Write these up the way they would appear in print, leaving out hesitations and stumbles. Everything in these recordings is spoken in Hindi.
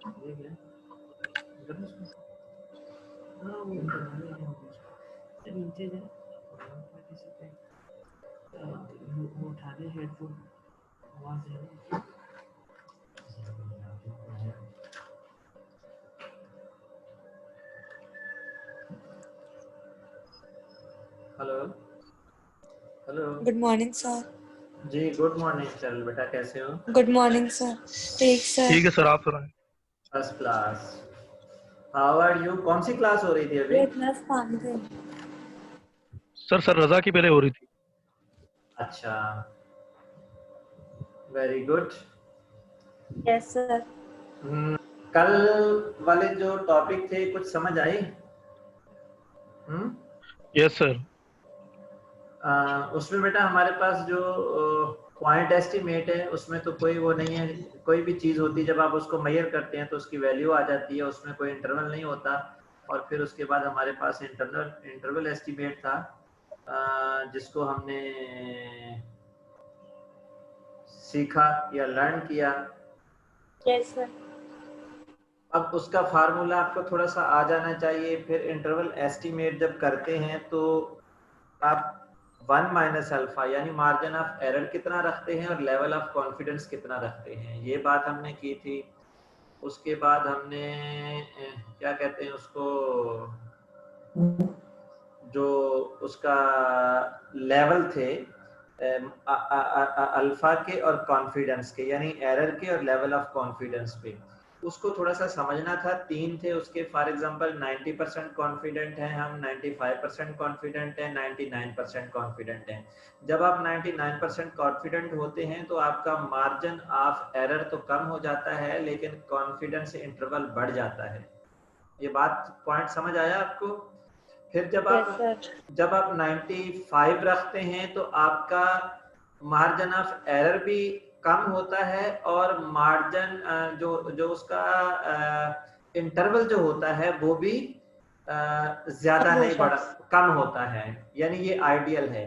ये क्या करना उसको? हाँ वो बनाने हैं उसको। नीचे जा वो उठा दे हेडफोन आवाज है। Hello hello good morning sir. जी गुड मॉर्निंग। चल बेटा कैसे हो? Good morning sir. ठीक सर। ठीक है सर, आप सुनाएं। First class. How are you? कौन सी क्लास हो रही थी अभी? ये इतना पानी दे। सर रजा की पहले हो रही थी। अच्छा वेरी गुड। Yes sir. कल वाले जो टॉपिक थे कुछ समझ आई? Yes sir. उसमें बेटा हमारे पास जो पॉइंट एस्टिमेट है उसमें तो कोई वो नहीं है। कोई भी चीज़ होती है जब आप उसको मेजर करते हैं तो उसकी वैल्यू आ जाती है, उसमें कोई इंटरवल नहीं होता। और फिर उसके बाद हमारे पास इंटरवल एस्टिमेट था जिसको हमने सीखा या लर्न किया। Yes sir. अब उसका फार्मूला आपको थोड़ा सा आ जाना चाहिए। फिर इंटरवल एस्टिमेट जब करते हैं तो आप 1 माइनस अल्फा यानी मार्जिन ऑफ एरर कितना रखते हैं और लेवल ऑफ कॉन्फिडेंस कितना रखते हैं, ये बात हमने की थी। उसके बाद हमने क्या कहते हैं उसको, जो उसका लेवल थे अल्फा के और कॉन्फिडेंस के, यानी एरर के और लेवल ऑफ कॉन्फिडेंस पे, उसको थोड़ा सा समझना था। 3 थे उसके। फॉर एग्जांपल 90% कॉन्फिडेंट हैं हम, 95% कॉन्फिडेंट है, 99% कॉन्फिडेंट है। जब आप 99% कॉन्फिडेंट होते हैं तो आपका मार्जिन ऑफ एरर तो कम हो जाता है लेकिन कॉन्फिडेंस इंटरवल बढ़ जाता है। ये बात पॉइंट समझ आया आपको? फिर यस सर। जब आप 95 रखते हैं तो आपका मार्जिन ऑफ एरर भी कम होता है और मार्जिन जो जो उसका इंटरवल जो होता है वो भी ज्यादा नहीं बढ़ा, कम होता है, यानी ये आइडियल है।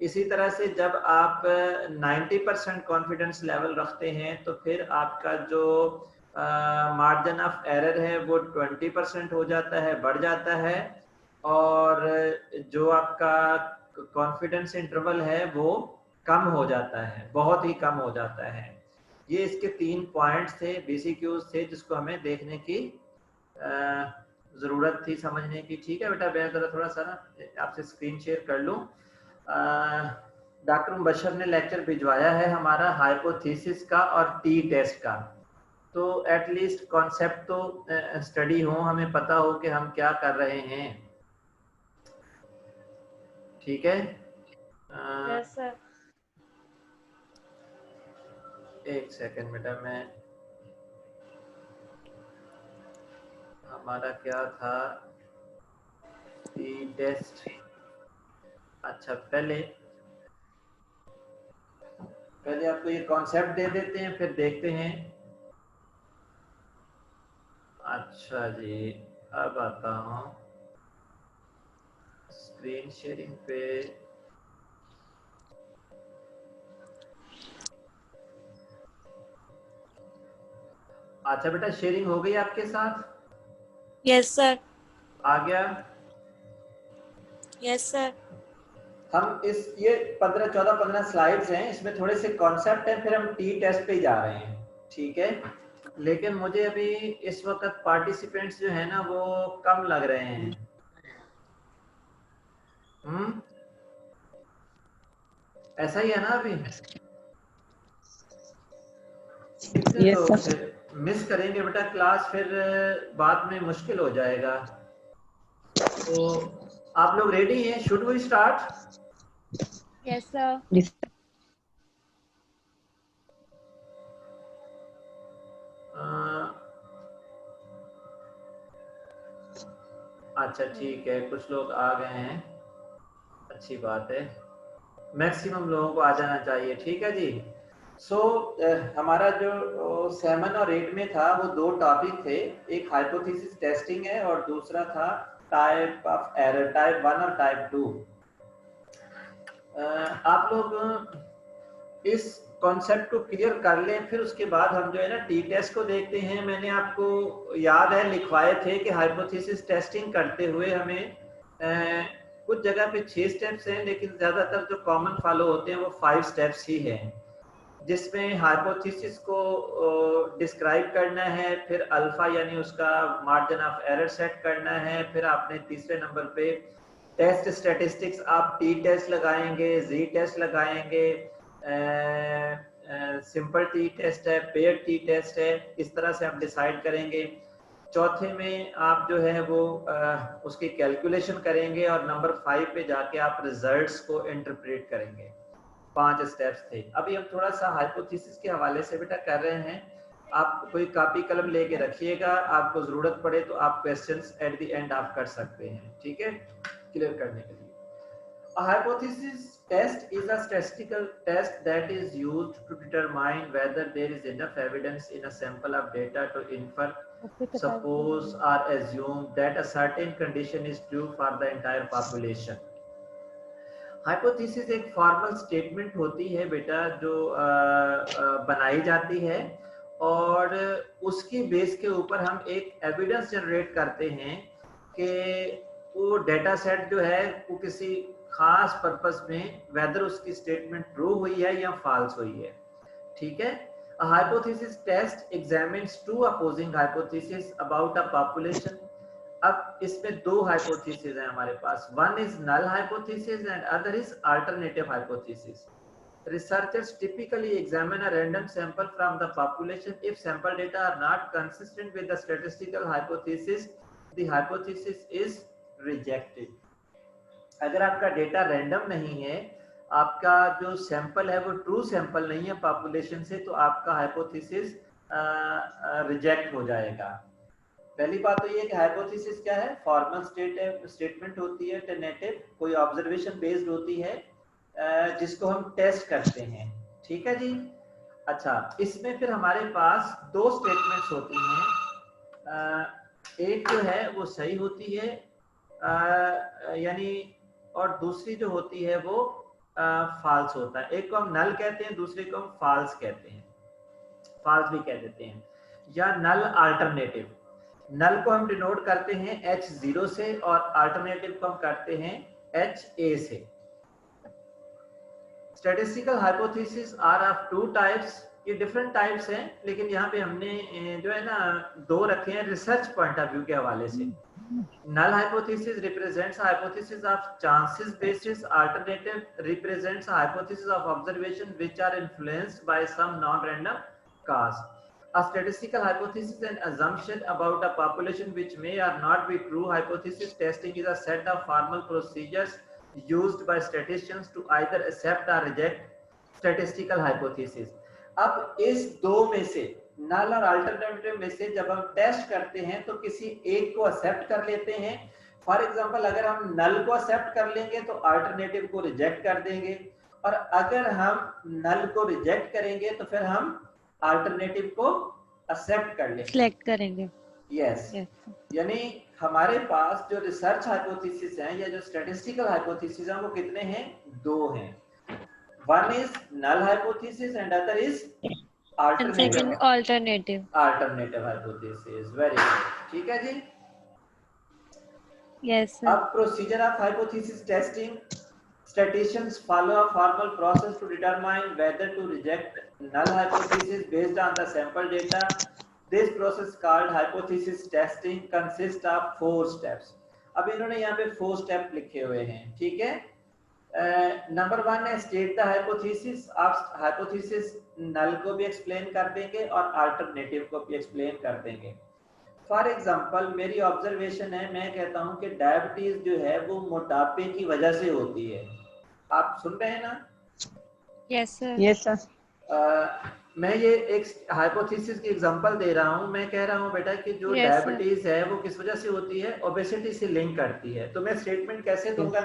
इसी तरह से जब आप 90% कॉन्फिडेंस लेवल रखते हैं तो फिर आपका जो मार्जिन ऑफ एरर है वो 20% हो जाता है, बढ़ जाता है। और जो आपका कॉन्फिडेंस इंटरवल है वो कम हो जाता है, बहुत ही कम हो जाता है। ये इसके 3 पॉइंट्स थे, BCQs थे, जिसको हमें देखने की जरूरत थी, समझने की। ठीक है बेटा, मैं जरा थोड़ा सा ना आपसे स्क्रीन शेयर कर लूं। डॉक्टर मुबशर ने लेक्चर भिजवाया है हमारा हाइपोथेसिस का और टी टेस्ट का, तो एटलीस्ट कॉन्सेप्ट तो स्टडी हो, हमें पता हो कि हम क्या कर रहे हैं। ठीक है? Yes sir. एक सेकंड बेटा, मैं हमारा क्या था टी टेस्ट। अच्छा पहले आपको ये कॉन्सेप्ट दे देते हैं फिर देखते हैं। अच्छा जी, अब आता हूँ स्क्रीन शेयरिंग पे। अच्छा बेटा, शेयरिंग हो गई आपके साथ? Yes sir. आ गया? Yes sir. हम ये 15 स्लाइड्स हैं, इसमें थोड़े से कॉन्सेप्ट हैं, फिर हम टी टेस्ट पे ही जा रहे हैं। ठीक है? लेकिन मुझे अभी इस वक्त पार्टिसिपेंट्स जो है ना वो कम लग रहे हैं। ऐसा ही है ना अभी? कितने लोग फिर मिस करेंगे बेटा क्लास, फिर बाद में मुश्किल हो जाएगा। तो आप लोग रेडी हैं? Should we start? Yes sir. अच्छा ठीक है, कुछ लोग आ गए हैं, अच्छी बात है। मैक्सिमम लोगों को आ जाना चाहिए। ठीक है जी। हमारा जो 7 और 8 में था वो 2 टॉपिक थे, एक हाइपोथेसिस टेस्टिंग है और दूसरा था टाइप ऑफ एरर, टाइप 1 और टाइप 2। आप लोग इस कॉन्सेप्ट को क्लियर कर लें, फिर उसके बाद हम जो है ना टी टेस्ट को देखते हैं। मैंने आपको याद है लिखवाए थे कि हाइपोथेसिस टेस्टिंग करते हुए हमें कुछ जगह पे 6 स्टेप्स हैं, लेकिन ज्यादातर जो कॉमन फॉलो होते हैं वो 5 स्टेप्स ही हैं, जिसमें हाइपोथेसिस को डिस्क्राइब करना है, फिर अल्फा यानी उसका मार्जिन ऑफ एरर सेट करना है, फिर आपने तीसरे नंबर पे टेस्ट स्टैटिस्टिक्स, आप टी टेस्ट लगाएंगे, जी टेस्ट लगाएंगे, सिंपल टी टेस्ट है, पेयर टी टेस्ट है, इस तरह से आप डिसाइड करेंगे। चौथे में आप जो है वो उसकी कैलकुलेशन करेंगे और नंबर 5 पे जाके आप रिजल्ट्स को इंटरप्रेट करेंगे। 5 स्टेप्स थे। अभी हम थोड़ा सा हाइपोथेसिस के हवाले से बेटा कर रहे हैं। आप कोई कॉपी कलम लेके रखिएगा, आपको जरूरत पड़े तो आप क्वेश्चंस एट द एंड आप कर सकते हैं, ठीक है, क्लियर करने के लिए। A hypothesis test is a statistical test that is used to determine whether there is enough evidence in a sample of data to infer, suppose or assume that a certain condition is true for the entire population. Hypothesis एक फॉर्मल स्टेटमेंट होती है बेटा, जो बनाई जाती है और उसकी बेस के ऊपर हम एक एविडेंस जनरेट करते हैं कि वो डेटा सेट जो है वो किसी खास पर्पस में वेदर उसकी स्टेटमेंट ट्रू हुई है या फॉल्स हुई है, ठीक है। A hypothesis test examines two opposing hypotheses about a population. अब इसमें दो हाइपोथेसिस हैं हमारे पास, one is null hypothesis and other is alternative hypothesis. Researchers typically examine a random sample from the population. If sample data are not consistent with the statistical hypothesis, the hypothesis is rejected. अगर आपका डेटा रैंडम नहीं है, आपका जो सैंपल है वो ट्रू सैंपल नहीं है पॉपुलेशन से, तो आपका हाइपोथेसिस रिजेक्ट हो जाएगा। पहली बात तो ये कि हाइपोथेसिस क्या है, फॉर्मल स्टेटमेंट होती है, टेनेटिव, कोई ऑब्जर्वेशन बेस्ड होती है जिसको हम टेस्ट करते हैं, ठीक है जी। अच्छा, इसमें फिर हमारे पास दो स्टेटमेंट्स होती हैं, एक जो है वो सही होती है यानी, और दूसरी जो होती है वो फॉल्स होता है। एक को हम नल कहते हैं, दूसरे को हम फॉल्स कहते हैं, फॉल्स भी कह देते हैं, या नल अल्टरनेटिव। नल को हम डिनोट करते हैं H0 से और अल्टरनेटिव को हम करते हैं HA से। Statistical hypothesis are of two types, ये डिफरेंट टाइप्स हैं, लेकिन यहाँ पे हमने जो है ना दो रखे हैं रिसर्च पॉइंट ऑफ व्यू के हवाले से। Null hypothesis represents a hypothesis of chances basis. Alternative represents a hypothesis of observation which are influenced by some non-random cause. A statistical hypothesis is an assumption about a population which may or not be true. Hypothesis testing is a set of formal procedures used by statisticians to either accept or reject statistical hypothesis. अब इस दो में से, नल और अल्टरनेटिव में से, जब हम टेस्ट करते हैं तो किसी एक को एक्सेप्ट कर लेते हैं। फॉर एग्जांपल, अगर हम नल को एक्सेप्ट कर लेंगे तो अल्टरनेटिव को रिजेक्ट कर देंगे, और अगर हम नल को रिजेक्ट करेंगे तो फिर हम अल्टरनेटिव को एक्सेप्ट कर लेंगे, सिलेक्ट करेंगे। यस, यानी हमारे पास जो रिसर्च हाइपोथेसिस हैं या जो स्टैटिस्टिकल हाइपोथेसिस हैं वो कितने हैं, दो हैं। One is null hypothesis and other is alternative hypothesis. Very good, ठीक है जी। yes sir. अब procedure of hypothesis testing, statisticians follow a formal process to determine whether to reject null hypothesis based on the sample data. This process called hypothesis testing consists of 4 steps. अब इन्होंने यहाँ पे 4 स्टेप लिखे हुए हैं, ठीक है। नंबर 1 है स्टेट द हाइपोथेसिस। आप हाइपोथेसिस नल को भी एक्सप्लेन कर देंगे और अल्टरनेटिव को भी एक्सप्लेन कर देंगे। फॉर एग्जांपल, मेरी ऑब्जर्वेशन है, मैं कहता हूं कि डायबिटीज जो है वो मोटापे की वजह से होती है। आप सुन रहे हैं ना? yes sir. yes sir. मैं ये एक हाइपोथेसिस की एग्जांपल दे रहा हूं। मैं कह रहा हूं बेटा कि जो Yes, डायबिटीज है वो किस वजह से होती है, ओबेसिटी से लिंक करती है। तो मैं स्टेटमेंट कैसे दूंगा,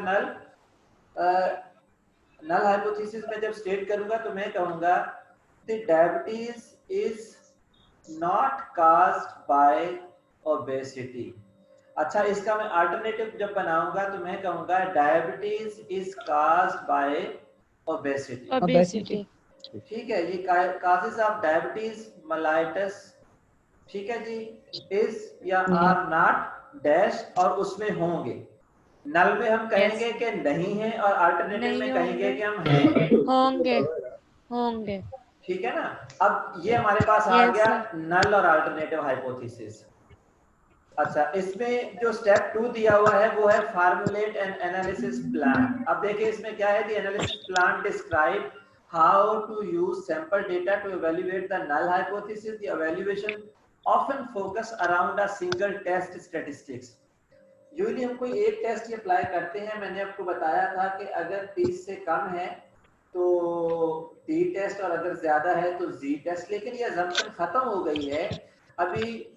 नल हाइपोथेसिस में जब स्टेट करूंगा तो मैं कहूंगा the diabetes is not caused by obesity. अच्छा, इसका मैं अल्टरनेटिव जब बनाऊंगा तो मैं कहूंगा diabetes is caused by obesity. obesity ठीक है, ये काजेस ऑफ डायबिटीज मेलाइटस, ठीक है जी, इज या आर नॉट डैश और उसमें होंगे। नल में हम कहेंगे कि नहीं है और अल्टरनेटिव में कहेंगे कि हम हैं। होंगे होंगे। ठीक है ना। अब ये हमारे पास आ गया नल और अल्टरनेटिव हाइपोथेसिस। अच्छा, इसमें जो स्टेप 2 दिया हुआ है वो है फार्मूलेट एन एनालिसिस प्लान। अब देखिए इसमें क्या है, the analysis plan describe how to use sample data to evaluate the null hypothesis. The evaluation often focus around a single test statistics. Usually हम कोई एक टेस्ट ही अप्लाई करते हैं। मैंने आपको बताया था कि अगर 30 से कम है तो टी टेस्ट और अगर ज्यादा है तो जी टेस्ट, लेकिन ये अजम्पशन खत्म हो गई है। अभी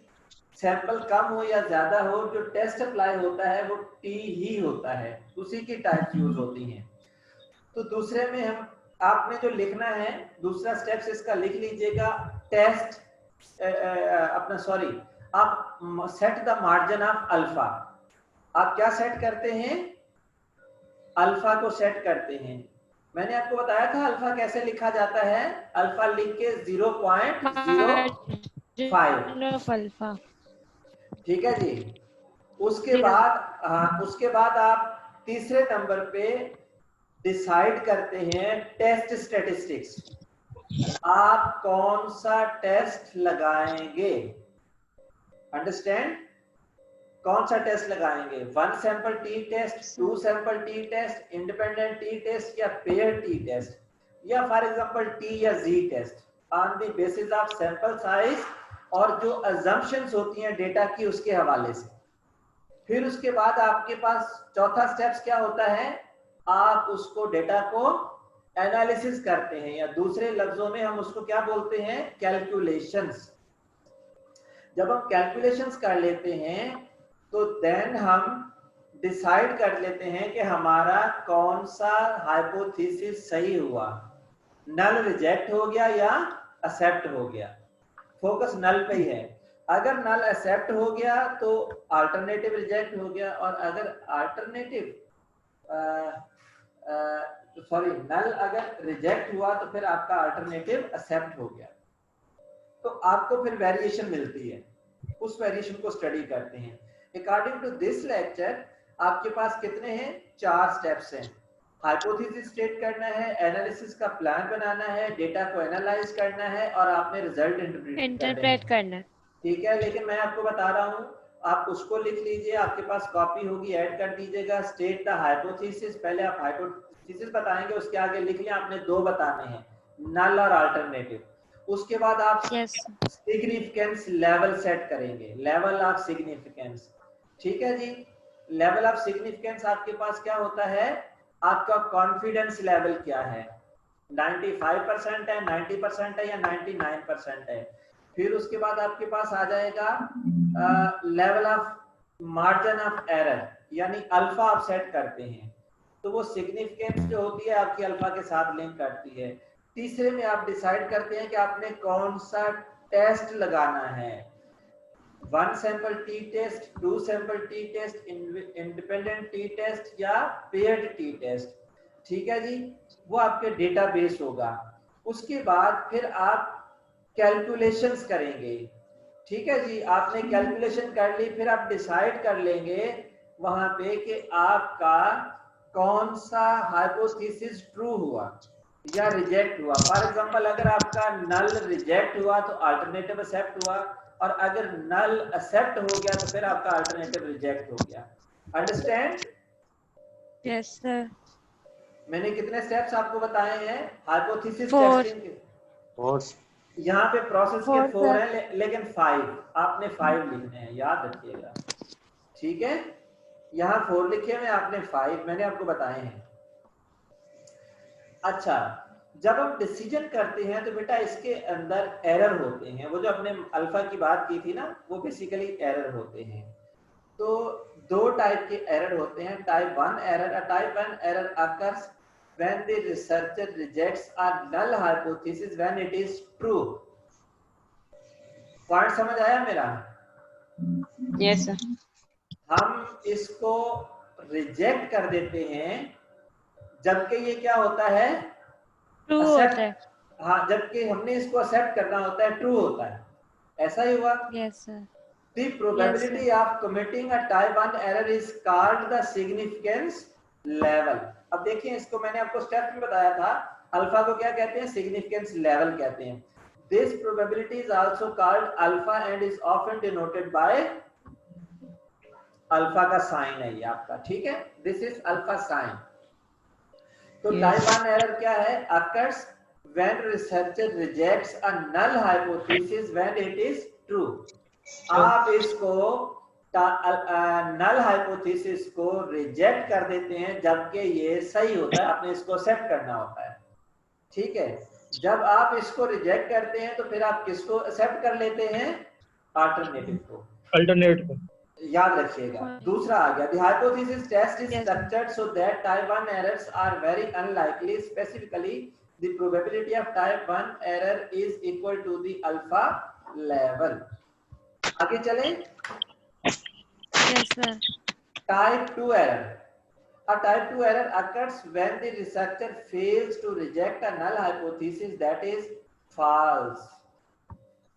सैंपल कम हो या ज्यादा हो, जो टेस्ट अप्लाई होता है वो टी ही होता है, उसी की टाइप यूज होती हैं। तो दूसरे में हम आपने जो लिखना है, दूसरा स्टेप्स इसका लिख लीजिएगा, टेस्ट अपना सॉरी आप set the margin of alpha. आप क्या सेट करते हैं, अल्फा को सेट करते हैं। मैंने आपको बताया था अल्फा कैसे लिखा जाता है, अल्फा लिख के 0.05, अल्फा। ठीक है जी। उसके बाद आप तीसरे नंबर पे डिसाइड करते हैं टेस्ट स्टैटिस्टिक्स। आप कौन सा टेस्ट लगाएंगे, अंडरस्टैंड, कौन सा टेस्ट लगाएंगे, 1 sample T test, 2 sample T test, independent T test या पेयर टी टेस्ट, या फॉर एग्जांपल टी या G test on the basis of sample size और जो अजम्पशंस होती हैं डेटा की उसके हवाले से। फिर उसके बाद आपके पास चौथा स्टेप्स क्या होता है, आप उसको डेटा को एनालिसिस करते हैं, या दूसरे लफ्जों में हम उसको क्या बोलते हैं, कैलकुलेशंस। जब हम कैलकुलेशंस कर लेते हैं तो देन हम डिसाइड कर लेते हैं कि हमारा कौन सा हाइपोथेसिस सही हुआ, नल रिजेक्ट हो गया या एक्सेप्ट हो गया। फोकस नल पे ही है। अगर नल एक्सेप्ट हो गया तो अल्टरनेटिव रिजेक्ट हो गया, और अगर अल्टरनेटिव सॉरी नल अगर रिजेक्ट हुआ तो फिर आपका अल्टरनेटिव एक्सेप्ट हो गया। तो आपको फिर वेरिएशन मिलती है, उस वेरिएशन को स्टडी करते हैं। अकॉर्डिंग टू दिस लेक्चर आपके पास कितने हैं, 4 स्टेप्स हैं। हाइपोथेसिस स्टेट करना है, एनालिसिस का प्लान बनाना है, डेटा को एनालाइज करना है, और आपने रिजल्ट इंटरप्रेट करना है। ठीक है, लेकिन मैं आपको बता रहा हूँ, आप उसको लिख लीजिए, आपके पास कॉपी होगी, ऐड कर दीजिएगा। स्टेट द हाइपोथेसिस, पहले आप हाइपोथेसिस बताएंगे, उसके आगे लिख लिया आपने 2 बताने हैं, नल और अल्टरनेटिव। उसके बाद आप सिग्निफिकेंस लेवल सेट करेंगे, लेवल ऑफ सिग्निफिकेंस। ठीक है जी, लेवल ऑफ सिग्निफिकेंस आपके पास क्या होता है, आपका कॉन्फिडेंस लेवल क्या है, 95% है, 90% है या 99% है। फिर उसके बाद आपके पास आ जाएगा level of margin of error, यानी अल्फा आप सेट करते हैं, तो वो सिग्निफिकेंस जो होती है आपकी अल्फा के साथ लिंक करती है। तीसरे में आप डिसाइड करते हैं कि आपने कौन सा टेस्ट लगाना है, 1 sample T test, 2 sample T test, independent T test या पेयर्ड टी टेस्ट। ठीक है जी, वो आपके डेटाबेस होगा। उसके बाद फिर आप कैलकुलेशंस करेंगे। ठीक है जी, आपने कैलकुलेशन कर ली, फिर आप डिसाइड कर लेंगे वहां पे कि आपका कौन सा हाइपोथेसिस ट्रू हुआ या रिजेक्ट हुआ। फॉर एग्जांपल अगर आपका नल रिजेक्ट हुआ तो अल्टरनेटिव एक्सेप्ट हुआ, और अगर नल एक्सेप्ट हो गया तो फिर आपका अल्टरनेटिव रिजेक्ट हो गया। अंडरस्टैंड? Yes sir. मैंने कितने स्टेप्स आपको बताए हैं हाइपोथेसिस टेस्टिंग के? यहाँ पे प्रोसेस के 4 हैं, लेकिन 5 आपने 5 लिखने हैं, याद रखिएगा। ठीक है, यहाँ 4 लिखे हुए, आपने 5 मैंने आपको बताए हैं। अच्छा, जब हम डिसीजन करते हैं तो बेटा इसके अंदर एरर होते हैं, वो जो हमने अल्फा की बात की थी ना, वो बेसिकली एरर होते हैं। तो 2 टाइप के एरर होते हैं, type 1 error. A type 1 error occurs when the researcher rejects a null hypothesis when it is true. Point समझ आया मेरा? Yes sir. हम इसको रिजेक्ट कर देते हैं जबकि ये क्या होता है, ट्रू होता है, हाँ, जबकि हमने इसको एक्सेप्ट करना होता है ट्रू होता है, ऐसा ही हुआ। Yes, sir. The probability of committing a type 1 error is called the significance level. अब देखिए, इसको मैंने आपको स्टेप में बताया था, अल्फा को क्या कहते हैं, सिग्निफिकेंस लेवल कहते हैं। This probability is also called alpha and is often denoted by alpha का साइन है ये आपका, ठीक है, दिस इज अल्फा साइन। तो टाइप 1 एरर क्या है, occurs when researcher rejects a null hypothesis when it is true। आप इसको नल हाइपोथेसिस को रिजेक्ट कर देते हैं जबकि ये सही होता है, आपने इसको एक्सेप्ट करना होता है, ठीक है। जब आप इसको रिजेक्ट करते हैं तो फिर आप किसको एक्सेप्ट कर लेते हैं, अल्टरनेटिव को, अल्टरनेट को। याद रखिएगा। दूसरा आ गया, the hypothesis test is structured so that type 1 errors are very unlikely, specifically the probability of type 1 error is equal to the alpha level। आगे चले। Yes, sir. Type 2 error. A type 2 error occurs when the researcher fails to reject a null hypothesis that is false।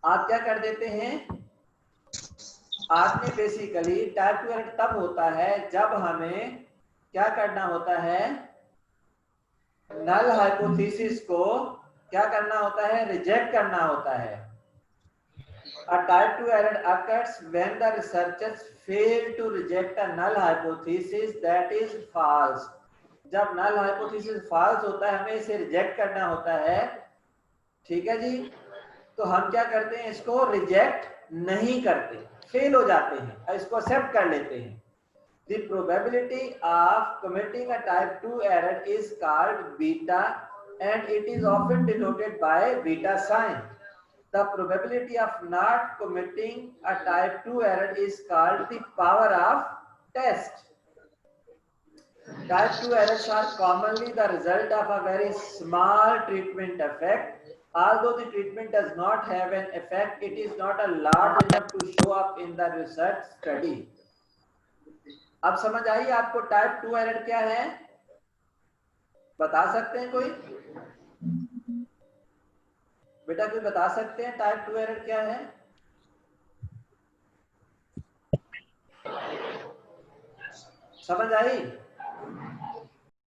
आप क्या कर देते हैं, आपने बेसिकली टाइप 2 एरर तब होता है जब हमें क्या करना होता है, नल हाइपोथेसिस को क्या करना होता है, रिजेक्ट करना होता है। A type 2 error occurs when the researchers fail to reject a null hypothesis that is false। जब null hypothesis false होता है, हमें इसे रिजेक्ट करना होता है, ठीक है जी। तो हम क्या करते हैं, इसको रिजेक्ट नहीं करते, फेल हो जाते हैं, इसको एक्सेप्ट कर लेते हैं। The probability of committing a type 2 error is called beta and it is often denoted by beta sign। The probability of not committing a type 2 error is called the power of test। Type 2 errors are commonly the result of a very small treatment effect। Although the treatment does not have an effect, it is not a large enough to show up in the research study। अब समझ आई आपको टाइप 2 एरर क्या है, बता सकते हैं कोई, बेटा कोई बता सकते हैं टाइप 2 एरर क्या है? समझ आई?